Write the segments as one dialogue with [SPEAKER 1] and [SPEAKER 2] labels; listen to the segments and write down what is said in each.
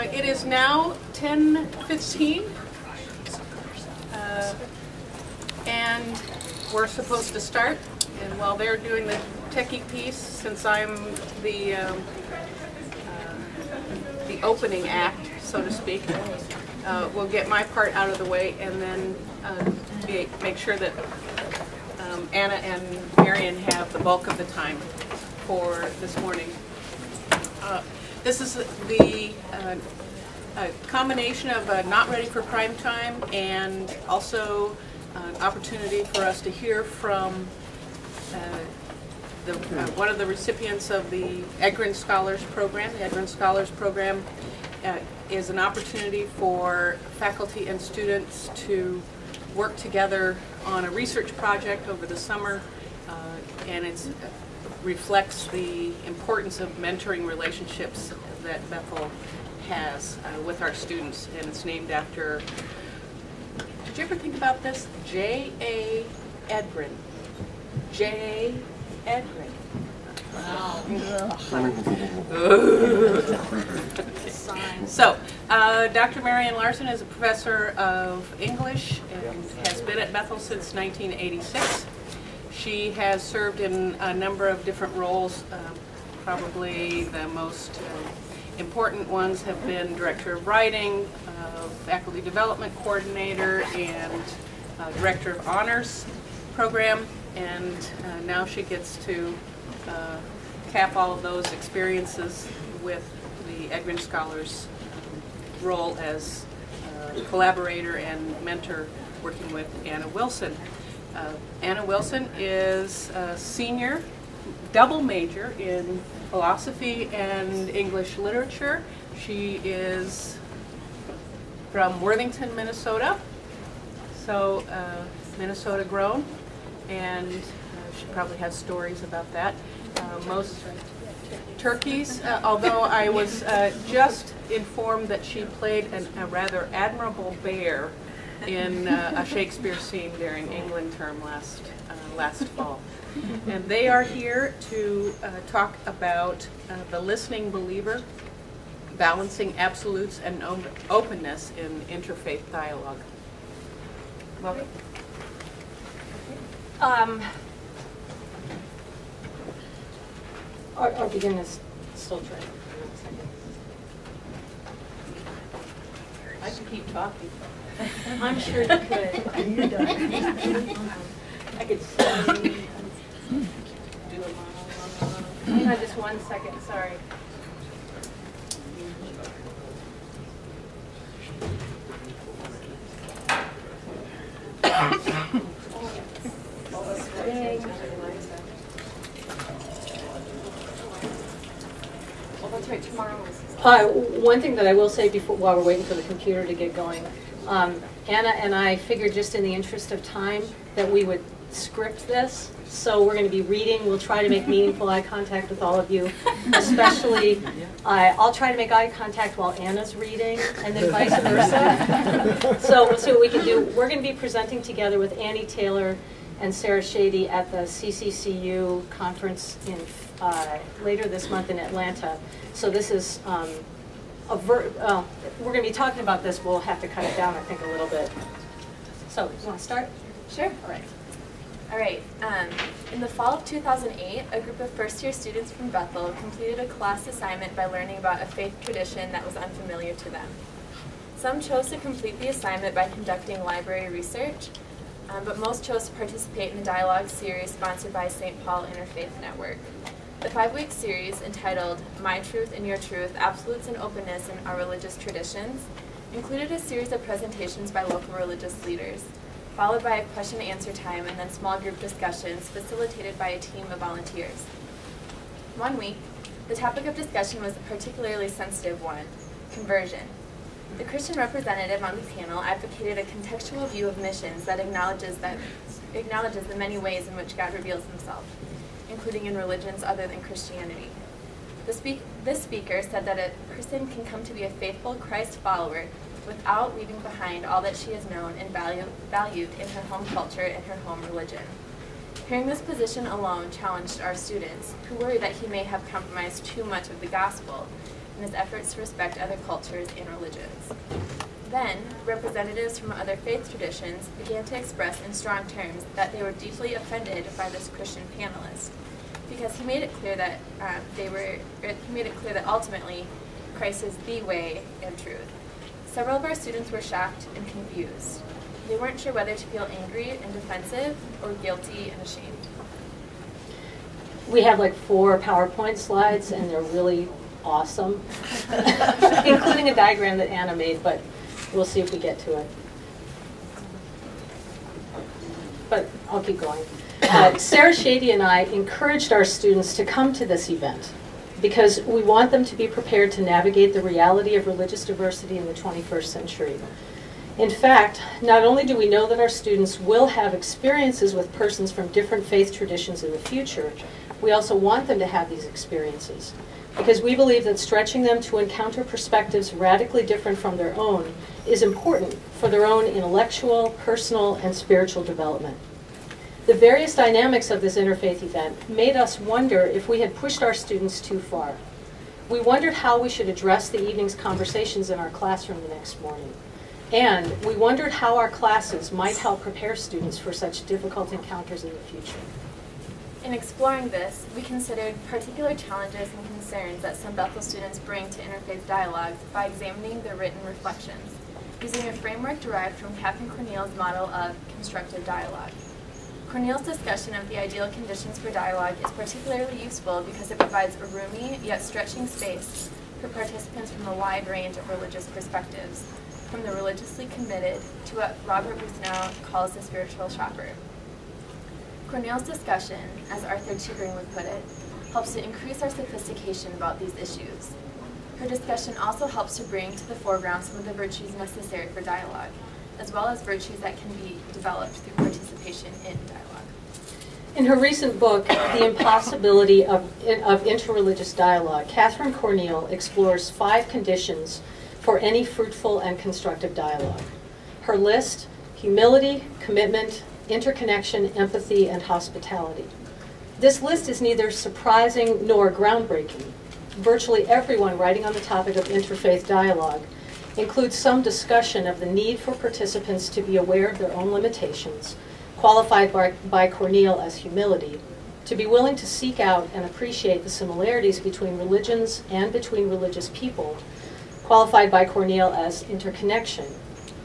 [SPEAKER 1] It is now 10:15, and we're supposed to start. And while they're doing the techie piece, since I'm the opening act, so to speak, we'll get my part out of the way, and then make sure that Anna and Marion have the bulk of the time for this morning. This is the combination of not ready for prime time and also an opportunity for us to hear from one of the recipients of the Edgren Scholars Program. The Edgren Scholars Program is an opportunity for faculty and students to work together on a research project over the summer, and it reflects the importance of mentoring relationships that Bethel has with our students, and it's named after, did you ever think about this? J.A. Edgren. J. Edgren. Wow. So, Dr. Marion Larson is a professor of English and has been at Bethel since 1986. She has served in a number of different roles. Probably the most important ones have been Director of Writing, Faculty Development Coordinator, and Director of Honors Program. And now she gets to cap all of those experiences with the Edgren Scholars role as collaborator and mentor working with Anna Wilson. Anna Wilson is a senior double major in philosophy and English literature. She is from Worthington, Minnesota, so Minnesota grown, and she probably has stories about that. Most turkeys, although I was just informed that she played a rather admirable bear in a Shakespeare scene during England term last fall. And they are here to talk about the listening believer, balancing absolutes and openness in interfaith dialogue. Welcome.
[SPEAKER 2] Or begin this still try.
[SPEAKER 1] I can keep talking.
[SPEAKER 2] I'm sure you could. You're done. I could do hang on just 1 second, sorry. That's right, tomorrow is. One thing that I will say before, while we're waiting for the computer to get going, Anna and I figured just in the interest of time that we would script this. So we're going to be reading. We'll try to make meaningful eye contact with all of you, especially I'll try to make eye contact while Anna's reading, and then vice versa. So we'll see what we can do. We're going to be presenting together with Annie Taylor and Sarah Shady at the CCCU conference in later this month in Atlanta. So this is we're going to be talking about this. We'll have to cut it down, I think, a little bit. So, you want to start?
[SPEAKER 3] Sure.
[SPEAKER 2] All right.
[SPEAKER 3] All right. In the fall of 2008, a group of first-year students from Bethel completed a class assignment by learning about a faith tradition that was unfamiliar to them. Some chose to complete the assignment by conducting library research, but most chose to participate in the dialogue series sponsored by St. Paul Interfaith Network. The 5-week series, entitled My Truth and Your Truth, Absolutes and Openness in Our Religious Traditions, included a series of presentations by local religious leaders, followed by a question-and-answer time and then small group discussions facilitated by a team of volunteers. One week, the topic of discussion was a particularly sensitive one, conversion. The Christian representative on the panel advocated a contextual view of missions that acknowledges the many ways in which God reveals himself, including in religions other than Christianity. This speaker said that a person can come to be a faithful Christ follower without leaving behind all that she has known and valued in her home culture and her home religion. Hearing this position alone challenged our students, who worry that he may have compromised too much of the gospel, in his efforts to respect other cultures and religions. Then, representatives from other faith traditions began to express in strong terms that they were deeply offended by this Christian panelist, because he made it clear that ultimately Christ is the way and truth. Several of our students were shocked and confused. They weren't sure whether to feel angry and defensive or guilty and ashamed.
[SPEAKER 2] We have like 4 PowerPoint slides, and they're really awesome, including a diagram that Anna made, but we'll see if we get to it. But I'll keep going. Sarah Shady and I encouraged our students to come to this event because we want them to be prepared to navigate the reality of religious diversity in the 21st century. In fact, not only do we know that our students will have experiences with persons from different faith traditions in the future, we also want them to have these experiences because we believe that stretching them to encounter perspectives radically different from their own is important for their own intellectual, personal, and spiritual development. The various dynamics of this interfaith event made us wonder if we had pushed our students too far. We wondered how we should address the evening's conversations in our classroom the next morning. And we wondered how our classes might help prepare students for such difficult encounters in the future.
[SPEAKER 3] In exploring this, we considered particular challenges and concerns that some Bethel students bring to interfaith dialogues by examining their written reflections, using a framework derived from Catherine Cornille's model of constructive dialogue. Cornille's discussion of the ideal conditions for dialogue is particularly useful because it provides a roomy yet stretching space for participants from a wide range of religious perspectives, from the religiously committed to what Robert Bushnell calls the spiritual shopper. Cornille's discussion, as Arthur Chickering would put it, helps to increase our sophistication about these issues. Her discussion also helps to bring to the foreground some of the virtues necessary for dialogue, as well as virtues that can be developed through participation in dialogue.
[SPEAKER 2] In her recent book, The Impossibility of Interreligious Dialogue, Catherine Cornille explores 5 conditions for any fruitful and constructive dialogue. Her list: humility, commitment, interconnection, empathy, and hospitality. This list is neither surprising nor groundbreaking. Virtually everyone writing on the topic of interfaith dialogue includes some discussion of the need for participants to be aware of their own limitations, qualified by Cornille as humility, to be willing to seek out and appreciate the similarities between religions and between religious people, qualified by Cornille as interconnection,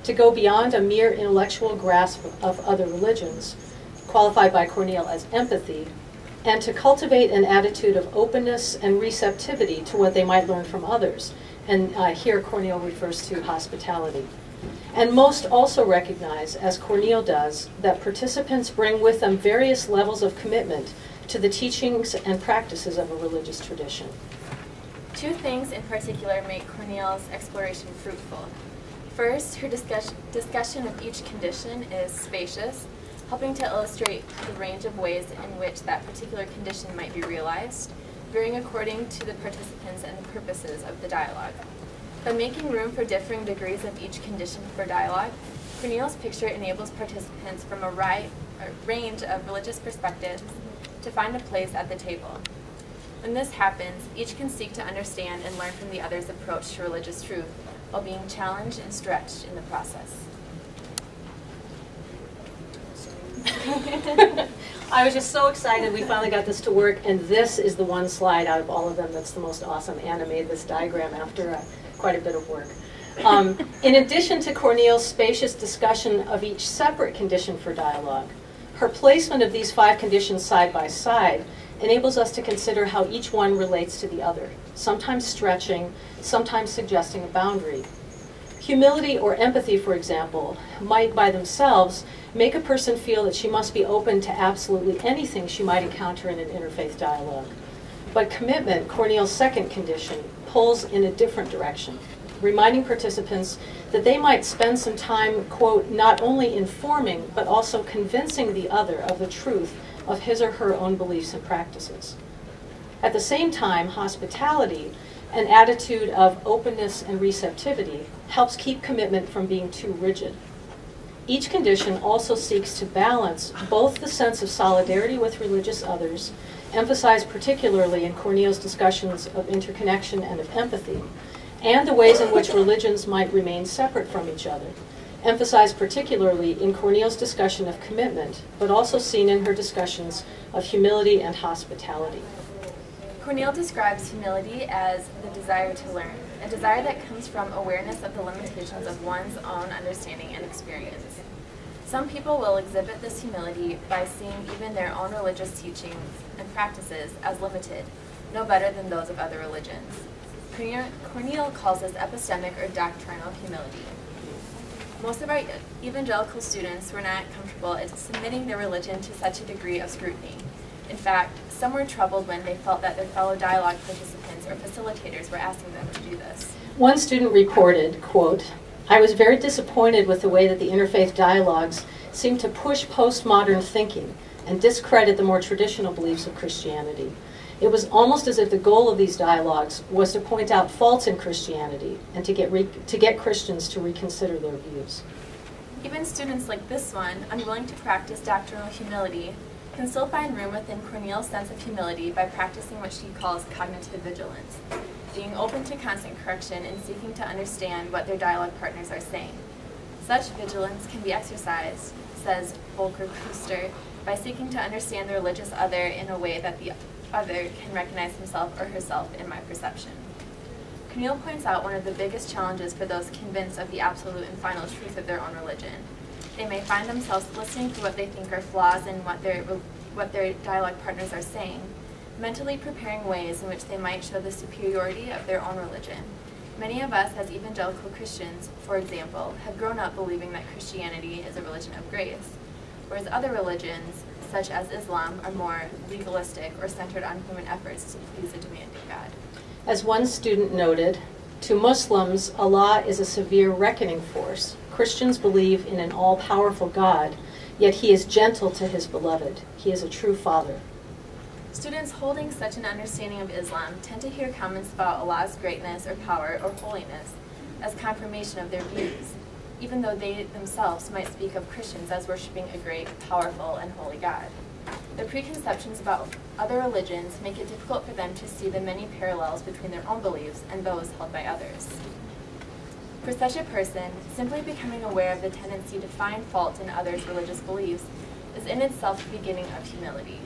[SPEAKER 2] to go beyond a mere intellectual grasp of other religions, qualified by Cornille as empathy, and to cultivate an attitude of openness and receptivity to what they might learn from others. And here Cornille refers to hospitality. And most also recognize, as Cornille does, that participants bring with them various levels of commitment to the teachings and practices of a religious tradition.
[SPEAKER 3] 2 things in particular make Cornille's exploration fruitful. First, her discussion of each condition is spacious, helping to illustrate the range of ways in which that particular condition might be realized, varying according to the participants and the purposes of the dialogue. By making room for differing degrees of each condition for dialogue, Cornille's picture enables participants from a range of religious perspectives to find a place at the table. When this happens, each can seek to understand and learn from the other's approach to religious truth, while being challenged and stretched in the process.
[SPEAKER 2] I was just so excited we finally got this to work, and this is the one slide out of all of them that's the most awesome. Anna made this diagram after quite a bit of work. In addition to Cornille's spacious discussion of each separate condition for dialogue, her placement of these 5 conditions side by side enables us to consider how each one relates to the other, sometimes stretching, sometimes suggesting a boundary. Humility or empathy, for example, might by themselves make a person feel that she must be open to absolutely anything she might encounter in an interfaith dialogue. But commitment, Cornille's second condition, pulls in a different direction, reminding participants that they might spend some time, quote, not only informing, but also convincing the other of the truth of his or her own beliefs and practices. At the same time, hospitality, an attitude of openness and receptivity, helps keep commitment from being too rigid. Each condition also seeks to balance both the sense of solidarity with religious others emphasized particularly in Cornille's discussions of interconnection and of empathy, and the ways in which religions might remain separate from each other, emphasized particularly in Cornille's discussion of commitment, but also seen in her discussions of humility and hospitality.
[SPEAKER 3] Cornille describes humility as the desire to learn, a desire that comes from awareness of the limitations of one's own understanding and experience. Some people will exhibit this humility by seeing even their own religious teachings and practices as limited, no better than those of other religions. Cornille calls this epistemic or doctrinal humility. Most of our evangelical students were not comfortable in submitting their religion to such a degree of scrutiny. In fact, some were troubled when they felt that their fellow dialogue participants or facilitators were asking them to do this.
[SPEAKER 2] One student reported, quote, "I was very disappointed with the way that the interfaith dialogues seemed to push postmodern thinking and discredit the more traditional beliefs of Christianity. It was almost as if the goal of these dialogues was to point out faults in Christianity and to get Christians to reconsider their views."
[SPEAKER 3] Even students like this one, unwilling to practice doctrinal humility, can still find room within Cornille's sense of humility by practicing what she calls cognitive vigilance, being open to constant correction and seeking to understand what their dialogue partners are saying. Such vigilance can be exercised, says Volker Kuster, by seeking to understand the religious other in a way that the other can recognize himself or herself in my perception. Cornille points out one of the biggest challenges for those convinced of the absolute and final truth of their own religion. They may find themselves listening to what they think are flaws in what their dialogue partners are saying, mentally preparing ways in which they might show the superiority of their own religion. Many of us as evangelical Christians, for example, have grown up believing that Christianity is a religion of grace, whereas other religions, such as Islam, are more legalistic or centered on human efforts to please a demanding God.
[SPEAKER 2] As one student noted, to Muslims, Allah is a severe reckoning force. Christians believe in an all-powerful God, yet he is gentle to his beloved. He is a true father.
[SPEAKER 3] Students holding such an understanding of Islam tend to hear comments about Allah's greatness or power or holiness as confirmation of their views, even though they themselves might speak of Christians as worshiping a great, powerful, and holy God. The preconceptions about other religions make it difficult for them to see the many parallels between their own beliefs and those held by others. For such a person, simply becoming aware of the tendency to find fault in others' religious beliefs is in itself the beginning of humility.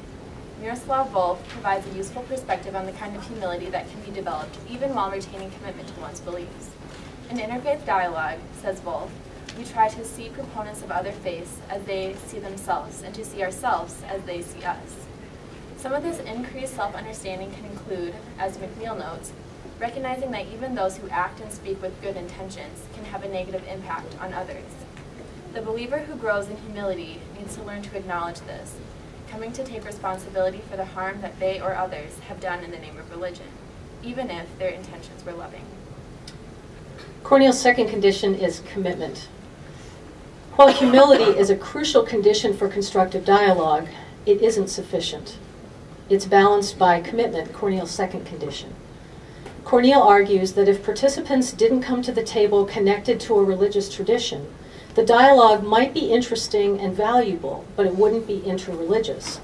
[SPEAKER 3] Miroslav Volf provides a useful perspective on the kind of humility that can be developed even while retaining commitment to one's beliefs. In interfaith dialogue, says Volf, we try to see proponents of other faiths as they see themselves and to see ourselves as they see us. Some of this increased self-understanding can include, as McNeil notes, recognizing that even those who act and speak with good intentions can have a negative impact on others. The believer who grows in humility needs to learn to acknowledge this, coming to take responsibility for the harm that they or others have done in the name of religion, even if their intentions were loving.
[SPEAKER 2] Cornille's second condition is commitment. While humility is a crucial condition for constructive dialogue, it isn't sufficient. It's balanced by commitment, Cornille's second condition. Cornille argues that if participants didn't come to the table connected to a religious tradition, the dialogue might be interesting and valuable, but it wouldn't be interreligious.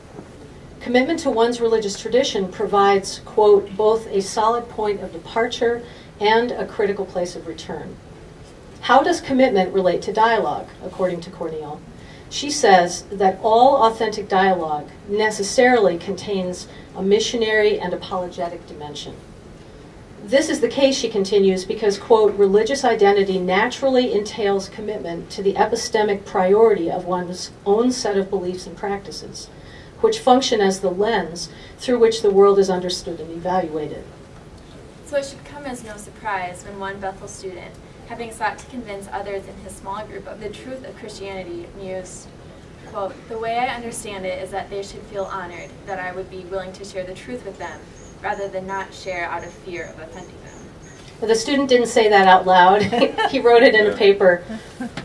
[SPEAKER 2] Commitment to one's religious tradition provides, quote, both a solid point of departure and a critical place of return. How does commitment relate to dialogue, according to Cornille? She says that all authentic dialogue necessarily contains a missionary and apologetic dimension. This is the case, she continues, because, quote, religious identity naturally entails commitment to the epistemic priority of one's own set of beliefs and practices, which function as the lens through which the world is understood and evaluated.
[SPEAKER 3] So it should come as no surprise when one Bethel student, having sought to convince others in his small group of the truth of Christianity, mused, quote, the way I understand it is that they should feel honored that I would be willing to share the truth with them, rather than not share out of fear of offending them.
[SPEAKER 2] Well, the student didn't say that out loud. He wrote it in a paper,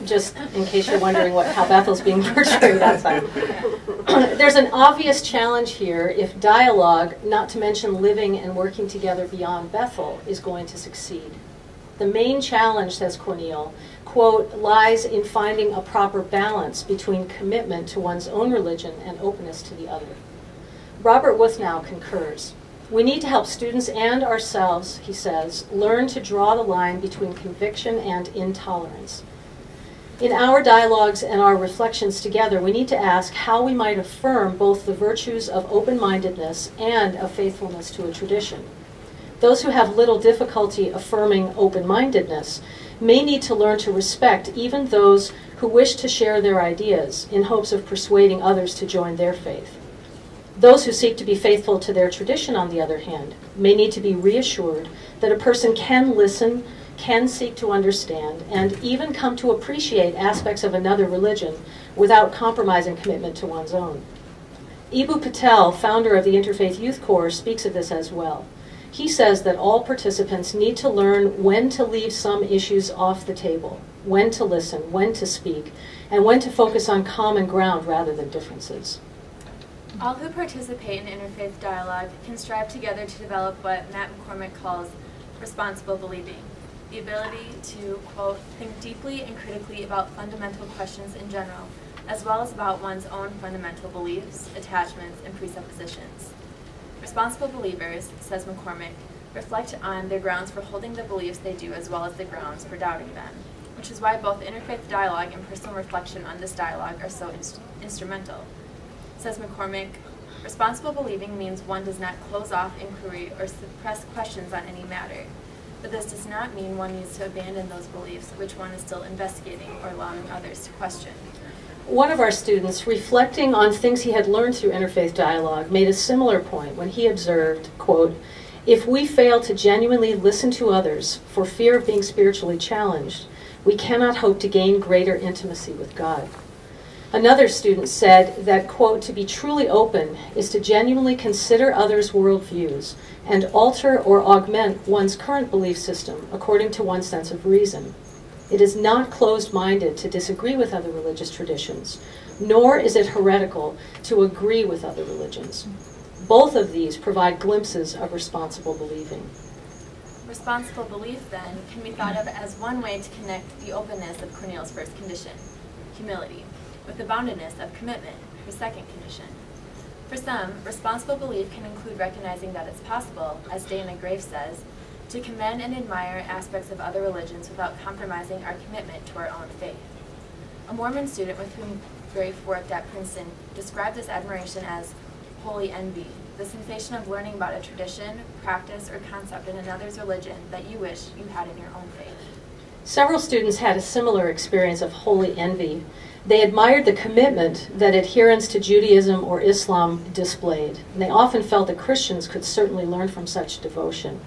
[SPEAKER 2] just in case you're wondering how Bethel's being portrayed outside. There's an obvious challenge here if dialogue, not to mention living and working together beyond Bethel, is going to succeed. The main challenge, says Cornille, quote, lies in finding a proper balance between commitment to one's own religion and openness to the other. Robert Wuthnow concurs. We need to help students and ourselves, he says, learn to draw the line between conviction and intolerance. In our dialogues and our reflections together, we need to ask how we might affirm both the virtues of open-mindedness and of faithfulness to a tradition. Those who have little difficulty affirming open-mindedness may need to learn to respect even those who wish to share their ideas in hopes of persuading others to join their faith. Those who seek to be faithful to their tradition, on the other hand, may need to be reassured that a person can listen, can seek to understand, and even come to appreciate aspects of another religion without compromising commitment to one's own. Eboo Patel, founder of the Interfaith Youth Corps, speaks of this as well. He says that all participants need to learn when to leave some issues off the table, when to listen, when to speak, and when to focus on common ground rather than differences.
[SPEAKER 3] All who participate in interfaith dialogue can strive together to develop what Matt McCormick calls responsible believing, the ability to, quote, think deeply and critically about fundamental questions in general, as well as about one's own fundamental beliefs, attachments, and presuppositions. Responsible believers, says McCormick, reflect on their grounds for holding the beliefs they do as well as the grounds for doubting them, which is why both interfaith dialogue and personal reflection on this dialogue are so instrumental. Says McCormick, responsible believing means one does not close off inquiry or suppress questions on any matter, but this does not mean one needs to abandon those beliefs which one is still investigating or allowing others to question.
[SPEAKER 2] One of our students, reflecting on things he had learned through interfaith dialogue, made a similar point when he observed, quote, if we fail to genuinely listen to others for fear of being spiritually challenged, we cannot hope to gain greater intimacy with God. Another student said that, quote, to be truly open is to genuinely consider others' worldviews and alter or augment one's current belief system according to one's sense of reason. It is not closed-minded to disagree with other religious traditions, nor is it heretical to agree with other religions. Both of these provide glimpses of responsible believing.
[SPEAKER 3] Responsible belief, then, can be thought of as one way to connect the openness of Cornille's first condition, humility, with the boundedness of commitment, her second condition. For some, responsible belief can include recognizing that it's possible, as Dana Graves says, to commend and admire aspects of other religions without compromising our commitment to our own faith. A Mormon student with whom Graves worked at Princeton described this admiration as holy envy, the sensation of learning about a tradition, practice, or concept in another's religion that you wish you had in your own faith.
[SPEAKER 2] Several students had a similar experience of holy envy. They admired the commitment that adherents to Judaism or Islam displayed, and they often felt that Christians could certainly learn from such devotion.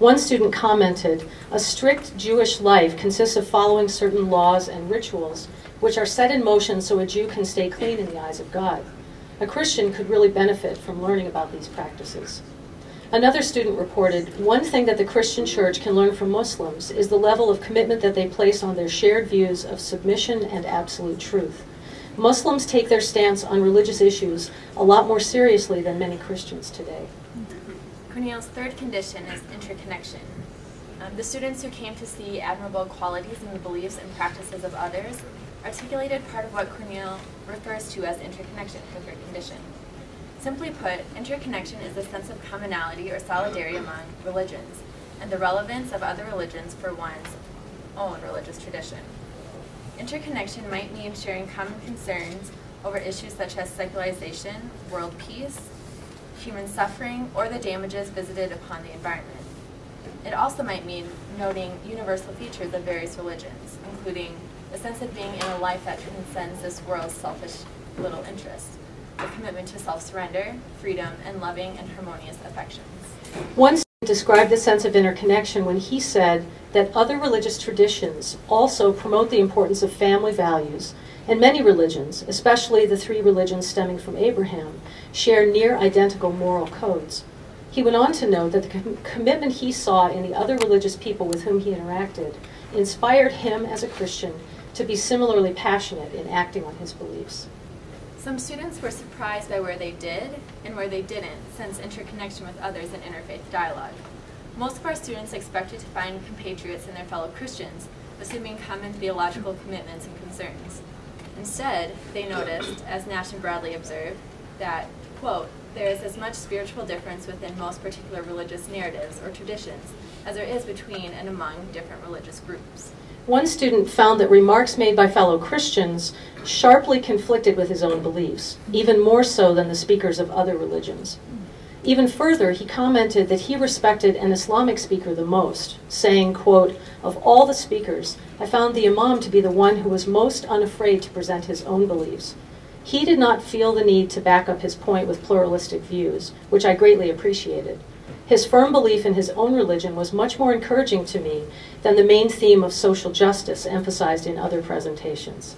[SPEAKER 2] One student commented, a strict Jewish life consists of following certain laws and rituals which are set in motion so a Jew can stay clean in the eyes of God. A Christian could really benefit from learning about these practices. Another student reported, one thing that the Christian church can learn from Muslims is the level of commitment that they place on their shared views of submission and absolute truth. Muslims take their stance on religious issues a lot more seriously than many Christians today.
[SPEAKER 3] Cornille's third condition is interconnection. The students who came to see admirable qualities in the beliefs and practices of others articulated part of what Cornille refers to as interconnection, her third condition. Simply put, interconnection is the sense of commonality or solidarity among religions, and the relevance of other religions for one's own religious tradition. Interconnection might mean sharing common concerns over issues such as secularization, world peace, human suffering, or the damages visited upon the environment. It also might mean noting universal features of various religions, including the sense of being in a life that transcends this world's selfish little interests, the commitment to self-surrender, freedom, and loving and harmonious affections.
[SPEAKER 2] One student described the sense of interconnection when he said that other religious traditions also promote the importance of family values, and many religions, especially the three religions stemming from Abraham, share near identical moral codes. He went on to note that the commitment he saw in the other religious people with whom he interacted inspired him as a Christian to be similarly passionate in acting on his beliefs.
[SPEAKER 3] Some students were surprised by where they did and where they didn't sense interconnection with others in interfaith dialogue. Most of our students expected to find compatriots in their fellow Christians, assuming common theological commitments and concerns. Instead, they noticed, as Nash and Bradley observed, that, quote, there is as much spiritual difference within most particular religious narratives or traditions as there is between and among different religious groups.
[SPEAKER 2] One student found that remarks made by fellow Christians sharply conflicted with his own beliefs, even more so than the speakers of other religions. Even further, he commented that he respected an Islamic speaker the most, saying, quote, "Of all the speakers, I found the imam to be the one who was most unafraid to present his own beliefs. He did not feel the need to back up his point with pluralistic views, which I greatly appreciated. His firm belief in his own religion was much more encouraging to me than the main theme of social justice emphasized in other presentations."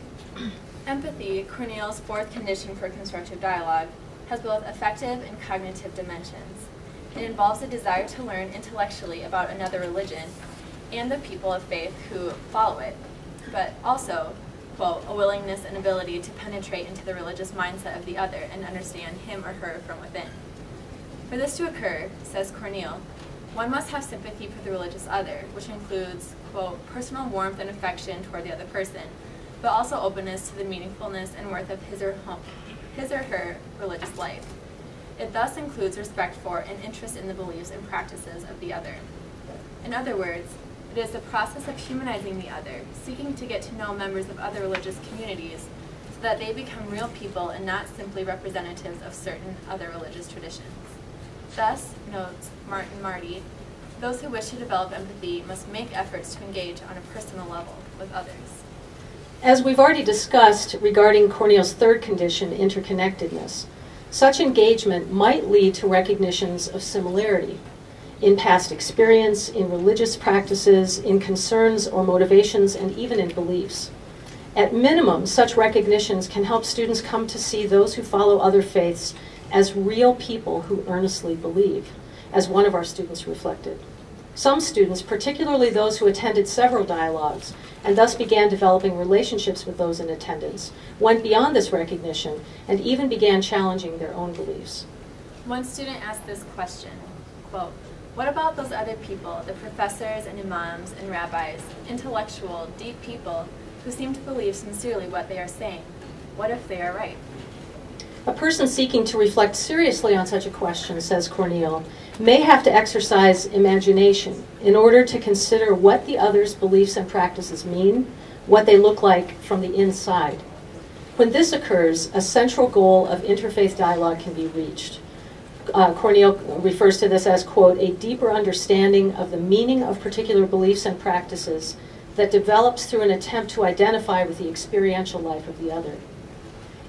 [SPEAKER 3] Empathy, Cornille's fourth condition for constructive dialogue, has both affective and cognitive dimensions. It involves a desire to learn intellectually about another religion and the people of faith who follow it, but also, quote, "a willingness and ability to penetrate into the religious mindset of the other and understand him or her from within." For this to occur, says Cornille, one must have sympathy for the religious other, which includes, quote, "personal warmth and affection toward the other person, but also openness to the meaningfulness and worth of his or her religious life. It thus includes respect for and interest in the beliefs and practices of the other." In other words, it is the process of humanizing the other, seeking to get to know members of other religious communities so that they become real people and not simply representatives of certain other religious traditions. Thus, notes Martin Marty, those who wish to develop empathy must make efforts to engage on a personal level with others.
[SPEAKER 2] As we've already discussed regarding Cornille's third condition, interconnectedness, such engagement might lead to recognitions of similarity in past experience, in religious practices, in concerns or motivations, and even in beliefs. At minimum, such recognitions can help students come to see those who follow other faiths as real people who earnestly believe, as one of our students reflected. Some students, particularly those who attended several dialogues and thus began developing relationships with those in attendance, went beyond this recognition and even began challenging their own beliefs.
[SPEAKER 3] One student asked this question, quote, "What about those other people, the professors and imams and rabbis, intellectual, deep people who seem to believe sincerely what they are saying? What if they are right?"
[SPEAKER 2] A person seeking to reflect seriously on such a question, says Cornille, may have to exercise imagination in order to consider what the other's beliefs and practices mean, what they look like from the inside. When this occurs, a central goal of interfaith dialogue can be reached. Cornille refers to this as, quote, "a deeper understanding of the meaning of particular beliefs and practices that develops through an attempt to identify with the experiential life of the other."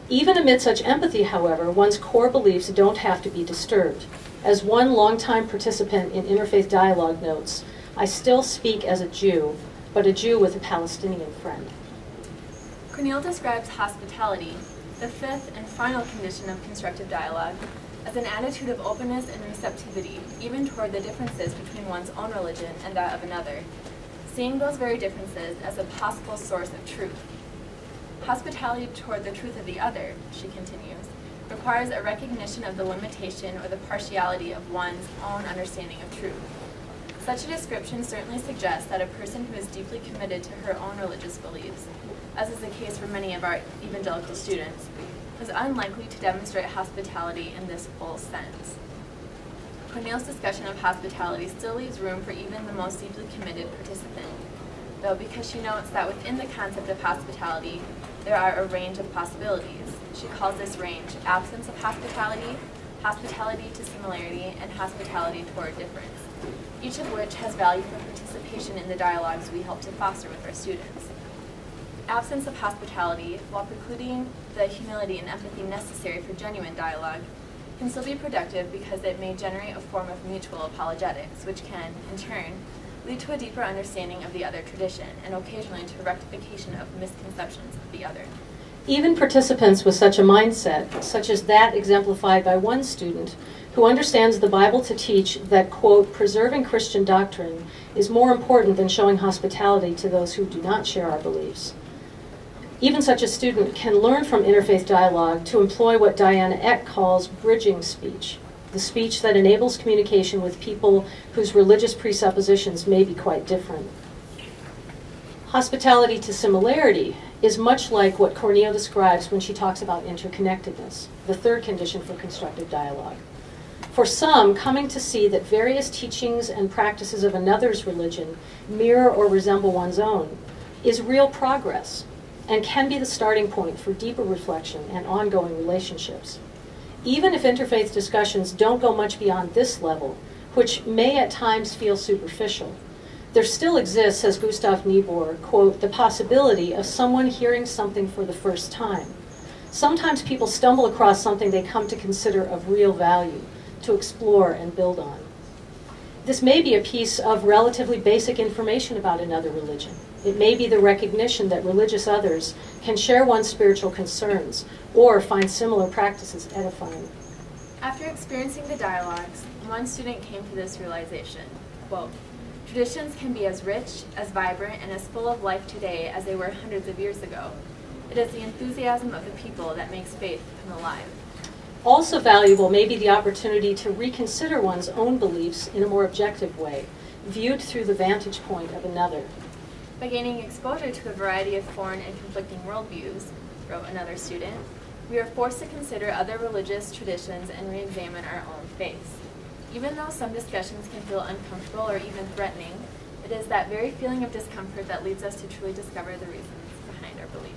[SPEAKER 2] Even amid such empathy, however, one's core beliefs don't have to be disturbed. As one longtime participant in interfaith dialogue notes, "I still speak as a Jew, but a Jew with a Palestinian friend."
[SPEAKER 3] Cornille describes hospitality, the fifth and final condition of constructive dialogue, as an attitude of openness and receptivity, even toward the differences between one's own religion and that of another, seeing those very differences as a possible source of truth. Hospitality toward the truth of the other, she continues, requires a recognition of the limitation or the partiality of one's own understanding of truth. Such a description certainly suggests that a person who is deeply committed to her own religious beliefs, as is the case for many of our evangelical students, is unlikely to demonstrate hospitality in this full sense. Cornille's discussion of hospitality still leaves room for even the most deeply committed participant, though, because she notes that within the concept of hospitality, there are a range of possibilities. She calls this range absence of hospitality, hospitality to similarity, and hospitality toward difference, each of which has value for participation in the dialogues we help to foster with our students. Absence of hospitality, while precluding the humility and empathy necessary for genuine dialogue, can still be productive because it may generate a form of mutual apologetics, which can, in turn, lead to a deeper understanding of the other tradition and occasionally to rectification of misconceptions of the other.
[SPEAKER 2] Even participants with such a mindset, such as that exemplified by one student who understands the Bible to teach that, quote, "preserving Christian doctrine is more important than showing hospitality to those who do not share our beliefs." Even such a student can learn from interfaith dialogue to employ what Diana Eck calls bridging speech, the speech that enables communication with people whose religious presuppositions may be quite different. Hospitality to similarity is much like what Cornille describes when she talks about interconnectedness, the third condition for constructive dialogue. For some, coming to see that various teachings and practices of another's religion mirror or resemble one's own is real progress and can be the starting point for deeper reflection and ongoing relationships. Even if interfaith discussions don't go much beyond this level, which may at times feel superficial, there still exists, says Gustav Niebuhr, quote, the possibility of someone hearing something for the first time. Sometimes people stumble across something they come to consider of real value, to explore and build on. This may be a piece of relatively basic information about another religion. It may be the recognition that religious others can share one's spiritual concerns or find similar practices edifying.
[SPEAKER 3] After experiencing the dialogues, one student came to this realization, quote, traditions can be as rich, as vibrant, and as full of life today as they were hundreds of years ago. It is the enthusiasm of the people that makes faith come alive.
[SPEAKER 2] Also valuable may be the opportunity to reconsider one's own beliefs in a more objective way, viewed through the vantage point of another.
[SPEAKER 3] By gaining exposure to a variety of foreign and conflicting worldviews, wrote another student, we are forced to consider other religious traditions and re-examine our own faiths. Even though some discussions can feel uncomfortable or even threatening, it is that very feeling of discomfort that leads us to truly discover the reasons behind our beliefs.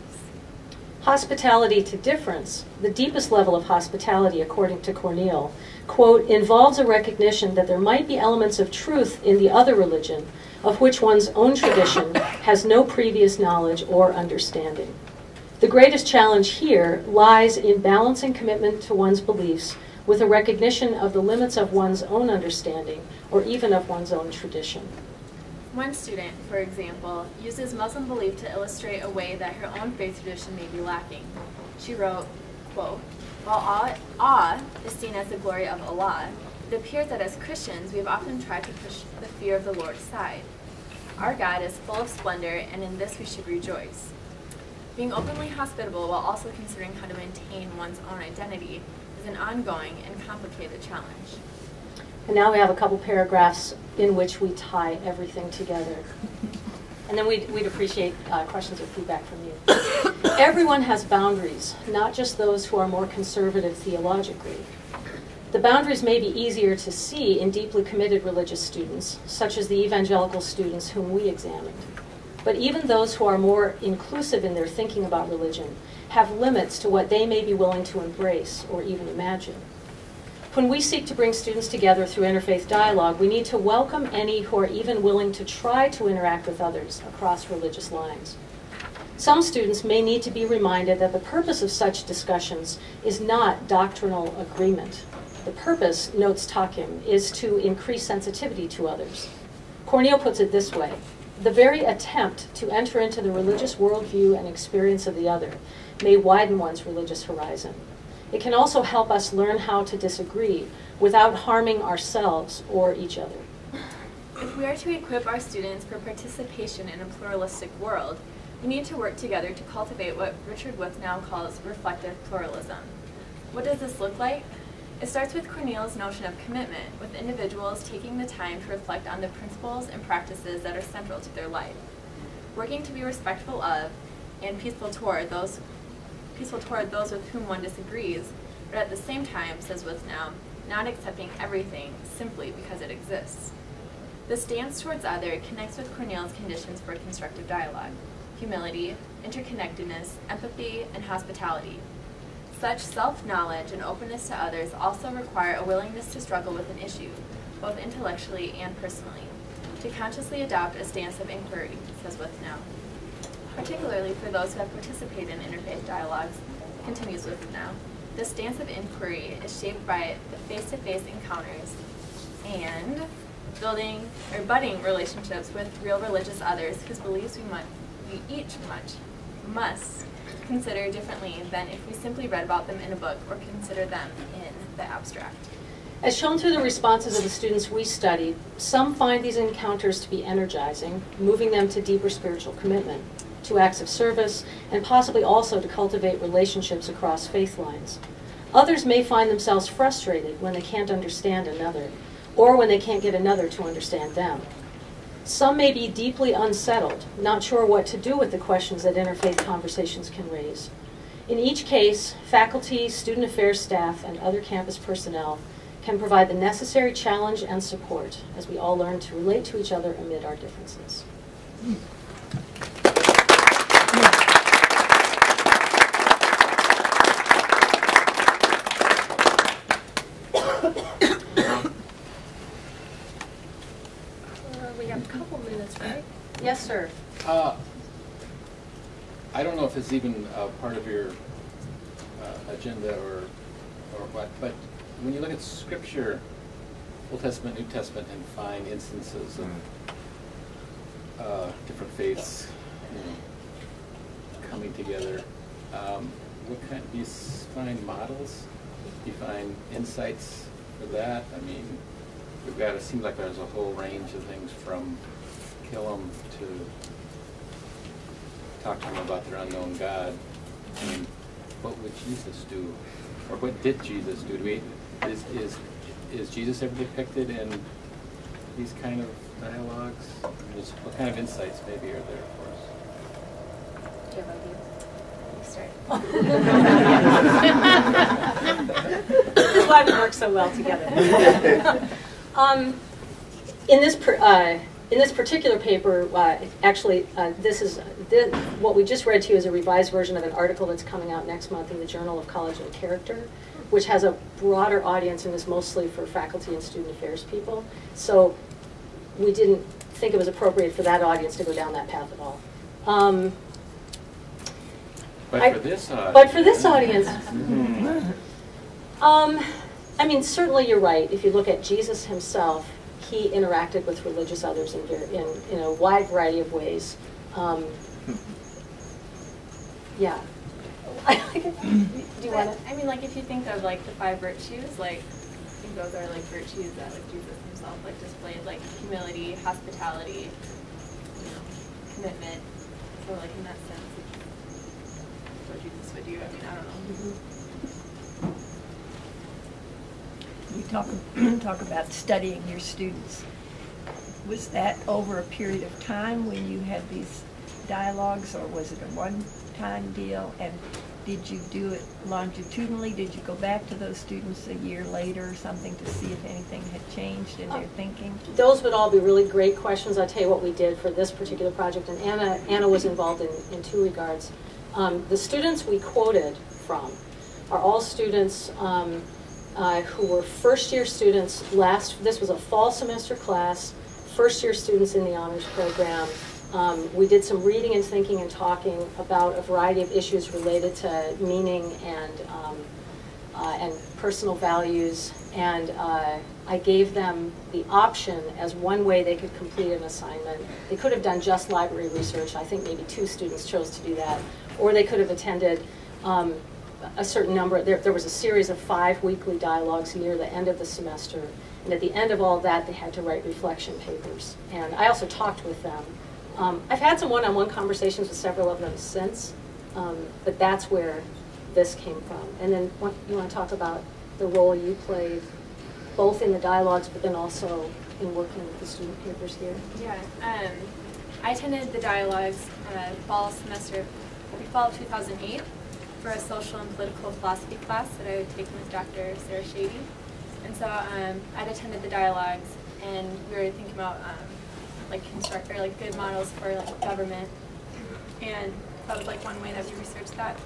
[SPEAKER 2] Hospitality to difference, the deepest level of hospitality according to Cornille, quote, involves a recognition that there might be elements of truth in the other religion of which one's own tradition has no previous knowledge or understanding. The greatest challenge here lies in balancing commitment to one's beliefs with a recognition of the limits of one's own understanding or even of one's own tradition.
[SPEAKER 3] One student, for example, uses Muslim belief to illustrate a way that her own faith tradition may be lacking. She wrote, quote, while awe is seen as the glory of Allah, it appears that as Christians we have often tried to push the fear of the Lord aside. Our God is full of splendor, and in this we should rejoice. Being openly hospitable while also considering how to maintain one's own identity is an ongoing and complicated challenge.
[SPEAKER 2] And now we have a couple paragraphs in which we tie everything together. And then we'd appreciate questions or feedback from you. Everyone has boundaries, not just those who are more conservative theologically. The boundaries may be easier to see in deeply committed religious students, such as the evangelical students whom we examined. But even those who are more inclusive in their thinking about religion have limits to what they may be willing to embrace or even imagine. When we seek to bring students together through interfaith dialogue, we need to welcome any who are even willing to try to interact with others across religious lines. Some students may need to be reminded that the purpose of such discussions is not doctrinal agreement. The purpose, notes Takim, is to increase sensitivity to others. Cornille puts it this way: the very attempt to enter into the religious worldview and experience of the other may widen one's religious horizon. It can also help us learn how to disagree without harming ourselves or each other.
[SPEAKER 3] If we are to equip our students for participation in a pluralistic world, we need to work together to cultivate what Richard Withnow calls reflective pluralism. What does this look like? It starts with Cornille's notion of commitment, with individuals taking the time to reflect on the principles and practices that are central to their life, working to be respectful of and peaceful toward those with whom one disagrees, but at the same time, says Withnow, not accepting everything simply because it exists. The stance towards other connects with Cornille's conditions for constructive dialogue: humility, interconnectedness, empathy, and hospitality. Such self-knowledge and openness to others also require a willingness to struggle with an issue, both intellectually and personally, to consciously adopt a stance of inquiry, says Withnow. Particularly for those who have participated in interfaith dialogues, continues Withnow, the stance of inquiry is shaped by the face-to-face encounters and budding relationships with real religious others whose beliefs we each must consider differently than if we simply read about them in a book or consider them in the abstract.
[SPEAKER 2] As shown through the responses of the students we studied, some find these encounters to be energizing, moving them to deeper spiritual commitment, to acts of service, and possibly also to cultivate relationships across faith lines. Others may find themselves frustrated when they can't understand another, or when they can't get another to understand them. Some may be deeply unsettled, not sure what to do with the questions that interfaith conversations can raise. In each case, faculty, student affairs staff, and other campus personnel can provide the necessary challenge and support as we all learn to relate to each other amid our differences.
[SPEAKER 4] We have a couple minutes, right?
[SPEAKER 2] Yes, sir.
[SPEAKER 5] I don't know if it's even part of your agenda or what, but when you look at Scripture, Old Testament, New Testament, and find instances of different faiths, coming together, what kind? Do you find models? Do you find insights for that? I mean, we've got. It seems like there's a whole range of things from kill them to talk to them about their unknown God. I mean, what would Jesus do, or what did Jesus do? Is Jesus ever depicted in these kind of dialogues? What kind of insights maybe are there for us?
[SPEAKER 3] Do you have ideas? You start.
[SPEAKER 2] This is why we work so well together. In this particular paper, what we just read to you is a revised version of an article that's coming out next month in the Journal of College and Character, which has a broader audience and is mostly for faculty and student affairs people. So we didn't think it was appropriate for that audience to go down that path at all.
[SPEAKER 5] But for this audience.
[SPEAKER 2] I mean, certainly you're right. If you look at Jesus himself, he interacted with religious others in a wide variety of ways. Yeah. Do you want to?
[SPEAKER 3] I mean, like, if you think of, like, the 5 virtues, like, I think those are, like, virtues that, like, Jesus himself, like, displayed, like, humility, hospitality, commitment. So, like, in that sense, it's what Jesus would do. I mean, I don't know.
[SPEAKER 4] You talk about studying your students. Was that over a period of time when you had these dialogues, or was it a one-time deal? And did you do it longitudinally? Did you go back to those students a year later or something to see if anything had changed in their thinking?
[SPEAKER 2] Those would all be really great questions. I'll tell you what we did for this particular project, and Anna was involved in 2 regards. The students we quoted from are all students who were first-year students. This was a fall semester class, first-year students in the honors program. We did some reading and thinking and talking about a variety of issues related to meaning and personal values, and I gave them the option as one way they could complete an assignment. They could have done just library research. I think maybe 2 students chose to do that, or they could have attended a certain number. There was a series of 5 weekly dialogues near the end of the semester, and at the end of all that, they had to write reflection papers. And I also talked with them. I've had some one-on-one conversations with several of them since, but that's where this came from. And then you want to talk about the role you played, both in the dialogues, but then also in working with the student papers here.
[SPEAKER 3] Yeah, I attended the dialogues fall of 2008 for a social and political philosophy class that I had taken with Dr. Sarah Shady. And so I'd attended the dialogues, and we were thinking about good models for like government, and that was like one way that we researched that.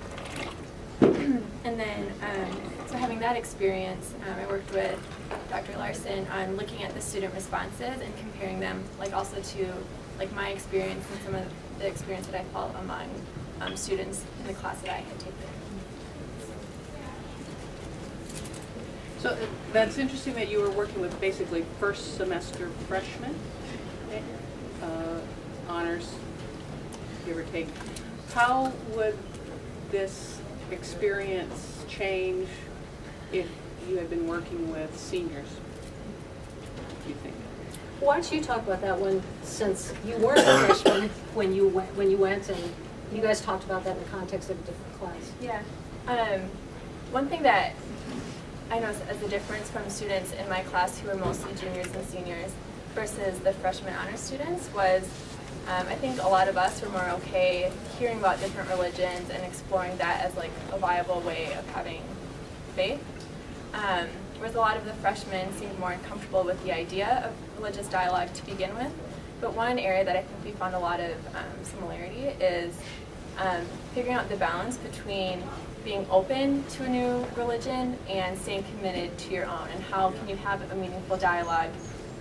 [SPEAKER 3] And then, so having that experience, I worked with Dr. Larson on looking at the student responses and comparing them, like also to like my experience and some of the experience that I felt among students in the class that I had taken.
[SPEAKER 1] So that's interesting that you were working with basically first semester freshmen, honors, give or take. How would this experience change if you had been working with seniors, do you think?
[SPEAKER 2] Why don't you talk about that one, since you weren't a freshman when you went, and you guys talked about that in the context of a different class.
[SPEAKER 3] Yeah. One thing that I noticed as a difference from students in my class who were mostly juniors and seniors versus the freshman honor students was, I think a lot of us were more okay hearing about different religions and exploring that as like a viable way of having faith. Whereas a lot of the freshmen seemed more uncomfortable with the idea of religious dialogue to begin with. But one area that I think we found a lot of similarity is figuring out the balance between being open to a new religion and staying committed to your own, and how can you have a meaningful dialogue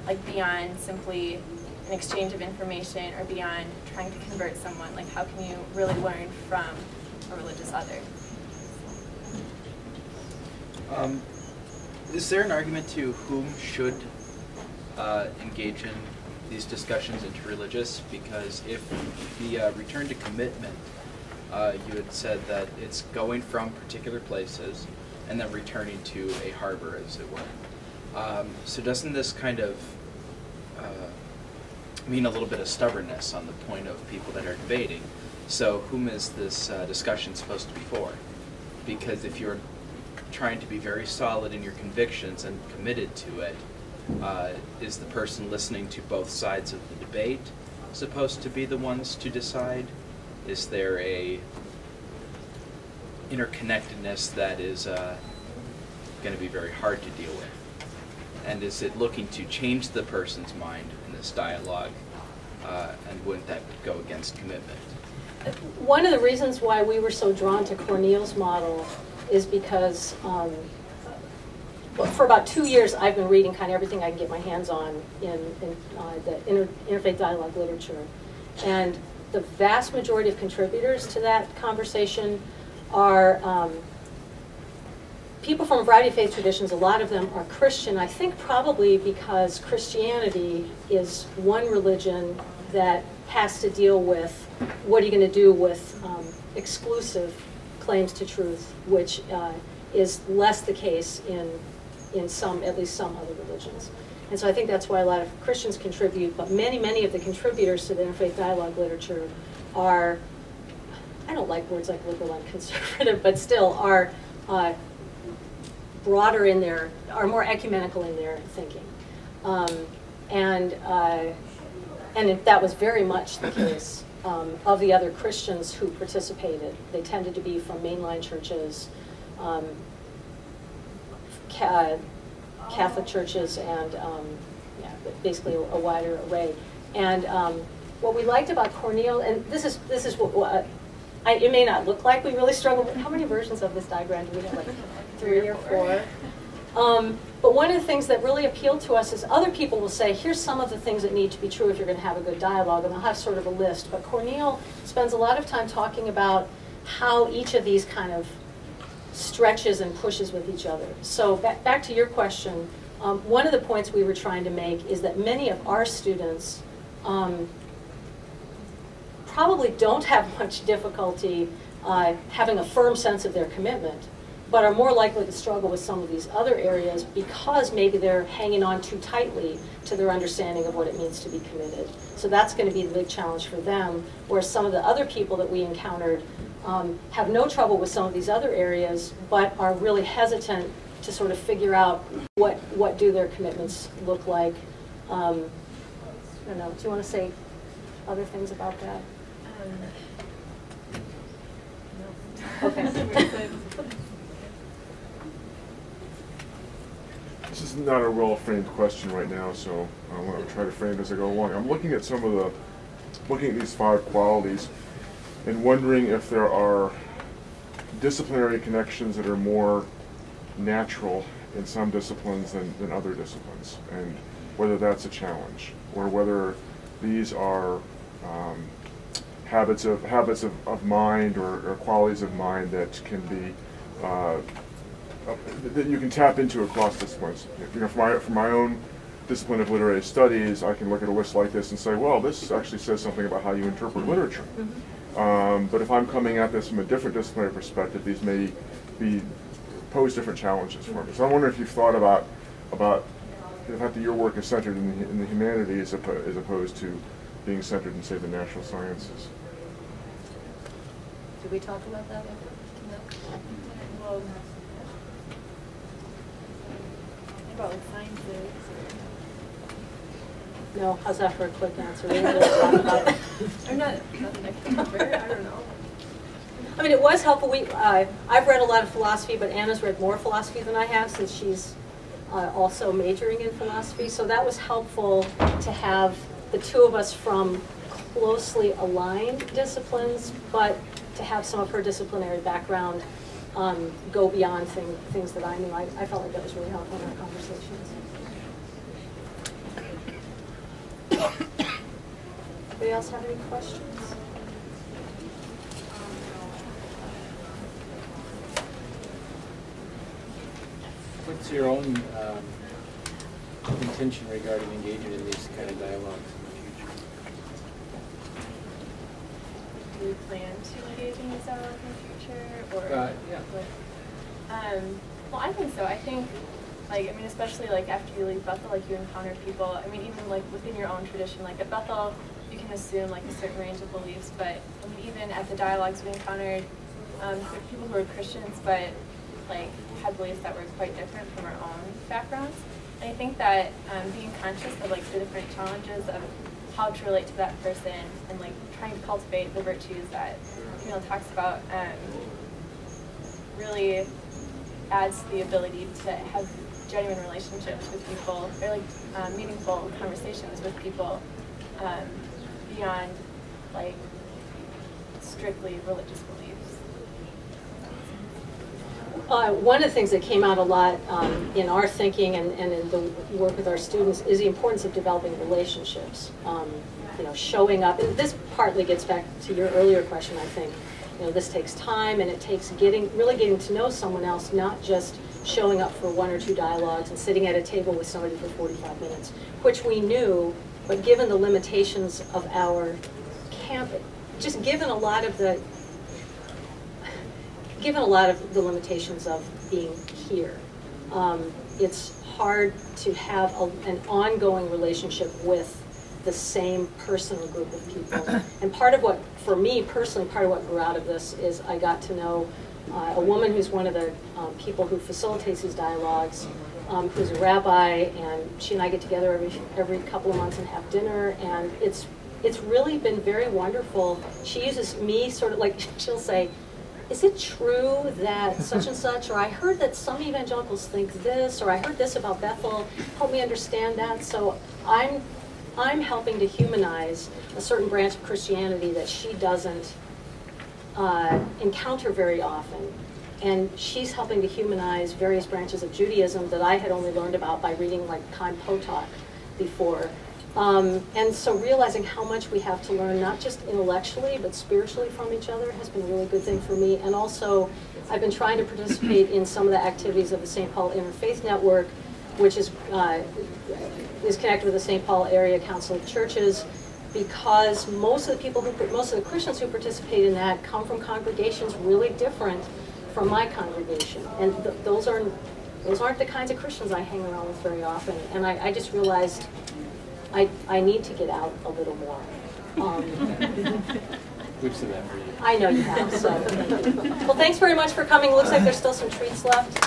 [SPEAKER 3] like beyond simply an exchange of information or beyond trying to convert someone. Like how can you really learn from a religious other?
[SPEAKER 6] Is there an argument to whom should engage in these discussions interreligious? Because if the return to commitment, you had said that it's going from particular places and then returning to a harbor, as it were. So doesn't this kind of mean a little bit of stubbornness on the point of people that are debating? So whom is this discussion supposed to be for? Because if you're trying to be very solid in your convictions and committed to it, is the person listening to both sides of the debate supposed to be the ones to decide? Is there a interconnectedness that is going to be very hard to deal with? And is it looking to change the person's mind in this dialogue, and wouldn't that go against commitment?
[SPEAKER 2] One of the reasons why we were so drawn to Cornille's model is because for about 2 years I've been reading kind of everything I can get my hands on in the interfaith dialogue literature. And the vast majority of contributors to that conversation are people from a variety of faith traditions. A lot of them are Christian, I think probably because Christianity is one religion that has to deal with what are you going to do with exclusive claims to truth, which is less the case in some, at least some other religions. And so I think that's why a lot of Christians contribute, but many of the contributors to the interfaith dialogue literature are, I don't like words like liberal and conservative, but still are broader in their, are more ecumenical in their thinking. And that was very much the case of the other Christians who participated. They tended to be from mainline churches, Catholic churches, and yeah, basically a wider array. And what we liked about Cornille, and this is what it may not look like we really struggle with. How many versions of this diagram do we have? Like 3 or 4. But one of the things that really appealed to us is other people will say, here's some of the things that need to be true if you're going to have a good dialogue, and they'll have sort of a list. But Cornille spends a lot of time talking about how each of these kind of stretches and pushes with each other. So back to your question, one of the points we were trying to make is that many of our students probably don't have much difficulty having a firm sense of their commitment, but are more likely to struggle with some of these other areas because maybe they're hanging on too tightly to their understanding of what it means to be committed. So that's going to be the big challenge for them, whereas some of the other people that we encountered have no trouble with some of these other areas, but are really hesitant to sort of figure out what do their commitments look like. I don't know, do you want to say other things about that? No. Okay.
[SPEAKER 7] This is not a well-framed question right now, so I want to try to frame it as I go along. I'm looking at these 5 qualities and wondering if there are disciplinary connections that are more natural in some disciplines than other disciplines, and whether that's a challenge, or whether these are habits of mind or qualities of mind that can be that you can tap into across disciplines. You know, for my own discipline of literary studies, I can look at a list like this and say, well, this actually says something about how you interpret literature. But if I'm coming at this from a different disciplinary perspective, these may pose different challenges for me. So I wonder if you've thought about the fact that your work is centered in the humanities as opposed to being centered in, say, the natural sciences.
[SPEAKER 2] Did we talk about that?
[SPEAKER 3] Well, about like sciences.
[SPEAKER 2] No? How's that for a quick answer? We didn't really talk about it.
[SPEAKER 3] I'm not an expert. I don't know.
[SPEAKER 2] I mean, it was helpful. I've read a lot of philosophy, but Anna's read more philosophy than I have since she's also majoring in philosophy. So that was helpful to have the two of us from closely aligned disciplines, but to have some of her disciplinary background go beyond things that I knew. I felt like that was really helpful in our conversations. Anybody else have any questions?
[SPEAKER 5] What's your own intention regarding engaging in these kind of dialogues in the future?
[SPEAKER 3] Do we plan to engage in these dialogues in the future, or?
[SPEAKER 5] Yeah.
[SPEAKER 3] Well, I think so. I think, like, I mean, especially like after you leave Bethel, like you encounter people. I mean, even like within your own tradition, like at Bethel, you can assume like a certain range of beliefs. But I mean, even at the dialogues we encountered, people who were Christians, but like had beliefs that were quite different from our own backgrounds. And I think that being conscious of like the different challenges of how to relate to that person and like trying to cultivate the virtues that talks about really adds to the ability to have genuine relationships with people, or like meaningful conversations with people beyond like strictly religious beliefs.
[SPEAKER 2] One of the things that came out a lot in our thinking and in the work with our students is the importance of developing relationships. Showing up, and this partly gets back to your earlier question, I think. This takes time, and it takes really getting to know someone else, not just showing up for one or two dialogues and sitting at a table with somebody for 45 minutes, which we knew, but given the limitations of our camp, just given a lot of the limitations of being here, it's hard to have an ongoing relationship with the same person or group of people. And part of what, for me personally, part of what grew out of this is I got to know a woman who's one of the people who facilitates these dialogues, who's a rabbi, and she and I get together every couple of months and have dinner, and it's really been very wonderful. She uses me sort of like, she'll say, is it true that such and such, or I heard that some evangelicals think this, or I heard this about Bethel, help me understand that. So I'm helping to humanize a certain branch of Christianity that she doesn't encounter very often. And she's helping to humanize various branches of Judaism that I had only learned about by reading like Chaim Potok before. And so realizing how much we have to learn, not just intellectually, but spiritually from each other has been a really good thing for me. And also, I've been trying to participate in some of the activities of the St. Paul Interfaith Network, which is connected with the St. Paul Area Council of Churches, because most of the Christians who participate in that come from congregations really different from my congregation, and those aren't the kinds of Christians I hang around with very often. And I just realized I need to get out a little more.
[SPEAKER 5] We've said that for you.
[SPEAKER 2] I know you have. So, well, thanks very much for coming. Looks like there's still some treats left.